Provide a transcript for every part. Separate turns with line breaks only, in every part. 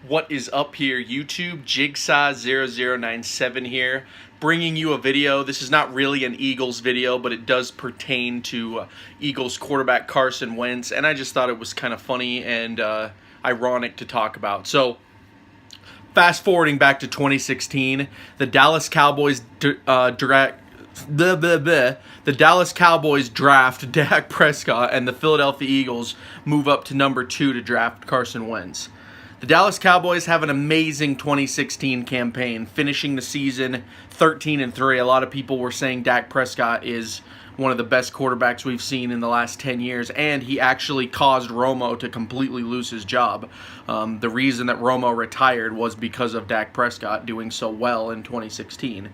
What is up here, YouTube? Jigsaw0097 here, bringing you a video. This is not really an Eagles video, but it does pertain to Eagles quarterback Carson Wentz, and I just thought it was kind of funny and ironic to talk about. So, fast forwarding back to 2016, the Dallas Cowboys the Dallas Cowboys draft Dak Prescott, and the Philadelphia Eagles move up to number 2 to draft Carson Wentz. The Dallas Cowboys have an amazing 2016 campaign, finishing the season 13-3. A lot of people were saying Dak Prescott is one of the best quarterbacks we've seen in the last 10 years, and he actually caused Romo to completely lose his job. The reason that Romo retired was because of Dak Prescott doing so well in 2016.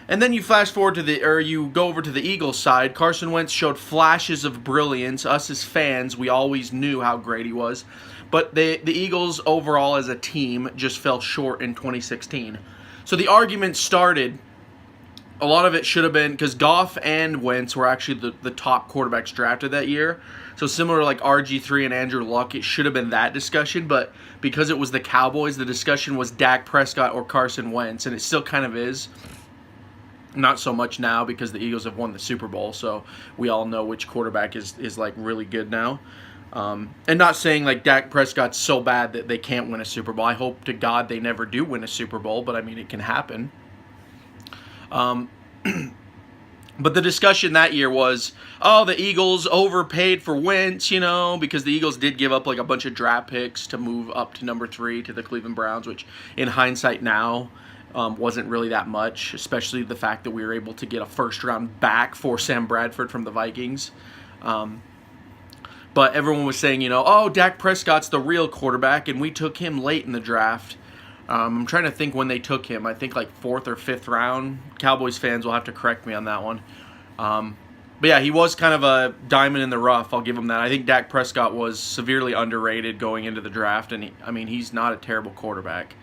And then you flash forward to you go over to the Eagles side. Carson Wentz showed flashes of brilliance. Us as fans, we always knew how great he was. But the Eagles overall as a team just fell short in 2016. So the argument started, a lot of it should have been, because Goff and Wentz were actually the top quarterbacks drafted that year. So similar to like RG3 and Andrew Luck, it should have been that discussion. But because it was the Cowboys, the discussion was Dak Prescott or Carson Wentz. And it still kind of is. Not so much now because the Eagles have won the Super Bowl. So we all know which quarterback is like really good now. And not saying like Dak Prescott's so bad that they can't win a Super Bowl. I hope to God they never do win a Super Bowl, but I mean, it can happen. But the discussion that year was, oh, the Eagles overpaid for Wentz, because the Eagles did give up like a bunch of draft picks to move up to number 3 to the Cleveland Browns, which in hindsight now wasn't really that much, especially the fact that we were able to get a first round back for Sam Bradford from the Vikings. But everyone was saying, oh, Dak Prescott's the real quarterback, and we took him late in the draft. I'm trying to think when they took him. I think like 4th or 5th round. Cowboys fans will have to correct me on that one. But yeah, he was kind of a diamond in the rough. I'll give him that. I think Dak Prescott was severely underrated going into the draft, and he's not a terrible quarterback.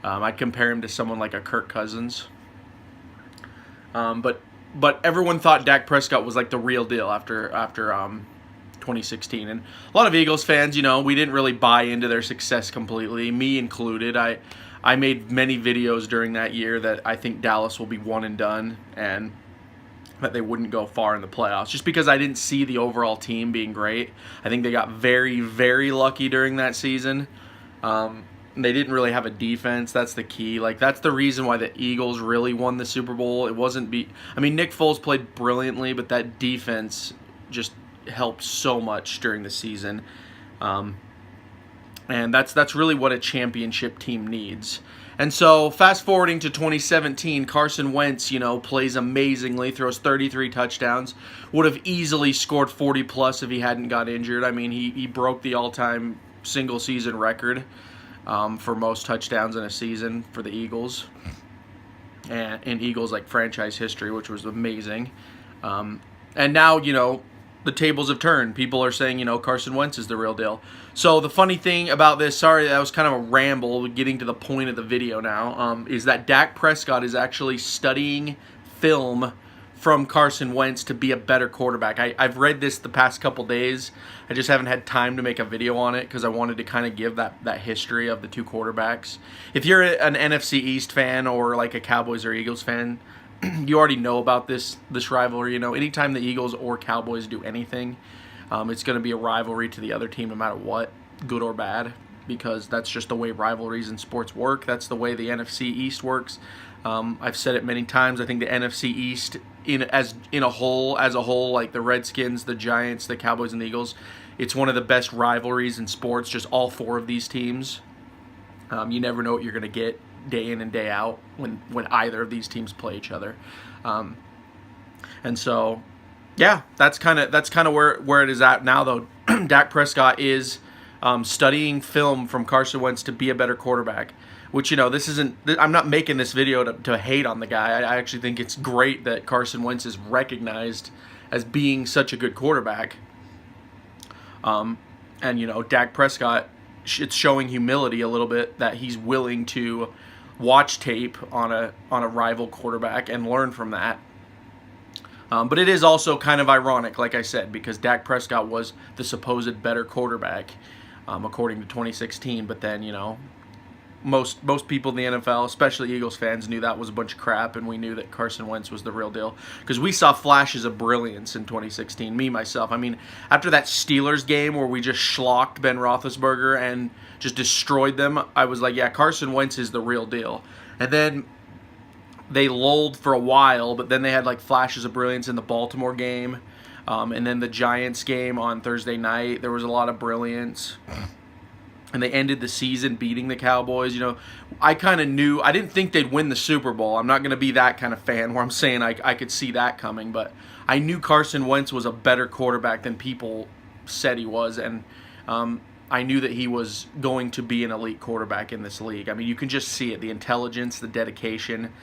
I'd compare him to someone like a Kirk Cousins. But everyone thought Dak Prescott was like the real deal after 2016, and a lot of Eagles fans, we didn't really buy into their success completely, me included. I made many videos during that year that I think Dallas will be one and done, and that they wouldn't go far in the playoffs, just because I didn't see the overall team being great. I think they got very, very lucky during that season. They didn't really have a defense. That's the key. Like, that's the reason why the Eagles really won the Super Bowl. It wasn't Nick Foles played brilliantly, but that defense just helped so much during the season, and that's really what a championship team needs. And so fast forwarding to 2017, Carson Wentz plays amazingly, throws 33 touchdowns, would have easily scored 40 plus if he hadn't got injured. He broke the all-time single season record for most touchdowns in a season for the Eagles, and in Eagles like franchise history, which was amazing. And now the tables have turned. People are saying, Carson Wentz is the real deal. So the funny thing about this, sorry, that was kind of a ramble, getting to the point of the video now, is that Dak Prescott is actually studying film from Carson Wentz to be a better quarterback. I've read this the past couple days. I just haven't had time to make a video on it because I wanted to kind of give that history of the two quarterbacks. If you're an NFC East fan or like a Cowboys or Eagles fan, you already know about this rivalry. Anytime the Eagles or Cowboys do anything, it's going to be a rivalry to the other team no matter what, good or bad, because that's just the way rivalries in sports work. That's the way the NFC East works. I've said it many times. I think the NFC East as a whole, like the Redskins, the Giants, the Cowboys, and the Eagles, it's one of the best rivalries in sports, just all 4 of these teams. You never know what you're going to get day in and day out when either of these teams play each other, and so yeah, that's kind of where it is at now. Though Dak Prescott is studying film from Carson Wentz to be a better quarterback, which this isn't. I'm not making this video to hate on the guy. I actually think it's great that Carson Wentz is recognized as being such a good quarterback, and Dak Prescott, it's showing humility a little bit that he's willing to watch tape on a rival quarterback and learn from that. But it is also kind of ironic, like I said, because Dak Prescott was the supposed better quarterback, according to 2016. But then, most people in the NFL, especially Eagles fans, knew that was a bunch of crap, and we knew that Carson Wentz was the real deal because we saw flashes of brilliance in 2016. Me, myself, I mean, after that Steelers game where we just schlocked Ben Roethlisberger and just destroyed them, I was like, yeah, Carson Wentz is the real deal. And then they lulled for a while, but then they had like flashes of brilliance in the Baltimore game, and then the Giants game on Thursday night. There was a lot of brilliance. And they ended the season beating the Cowboys. You know, I kind of knew, I didn't think they'd win the Super Bowl. I'm not going to be that kind of fan where I'm saying I could see that coming. But I knew Carson Wentz was a better quarterback than people said he was. And I knew that he was going to be an elite quarterback in this league. I mean, you can just see it, the intelligence, the dedication,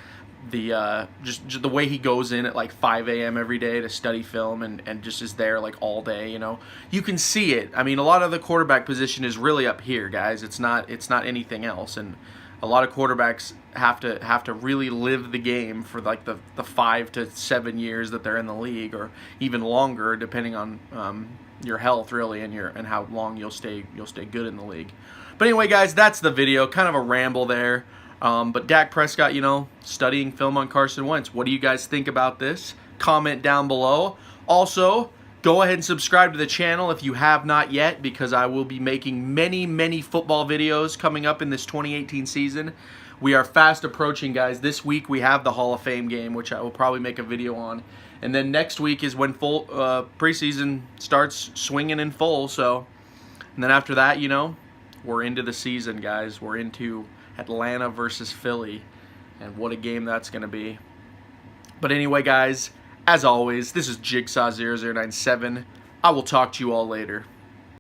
the just the way he goes in at like 5 a.m. every day to study film and just is there like all day, you know. You can see it. I mean, a lot of the quarterback position is really up here, guys. It's not anything else, and a lot of quarterbacks have to really live the game for like the 5 to 7 years that they're in the league, or even longer, depending on your health really and how long you'll stay good in the league. But anyway, guys, that's the video. Kind of a ramble there. But Dak Prescott, you know, studying film on Carson Wentz. What do you guys think about this? Comment down below. Also, go ahead and subscribe to the channel if you have not yet, because I will be making many football videos coming up in this 2018 season. We are fast approaching, guys. This week we have the Hall of Fame game, which I will probably make a video on. And then next week is when full preseason starts swinging in full. So, and then after that, you know, we're into the season, guys. We're into Atlanta versus Philly, and what a game that's going to be. But anyway, guys, as always, this is Jigsaw0097. I will talk to you all later.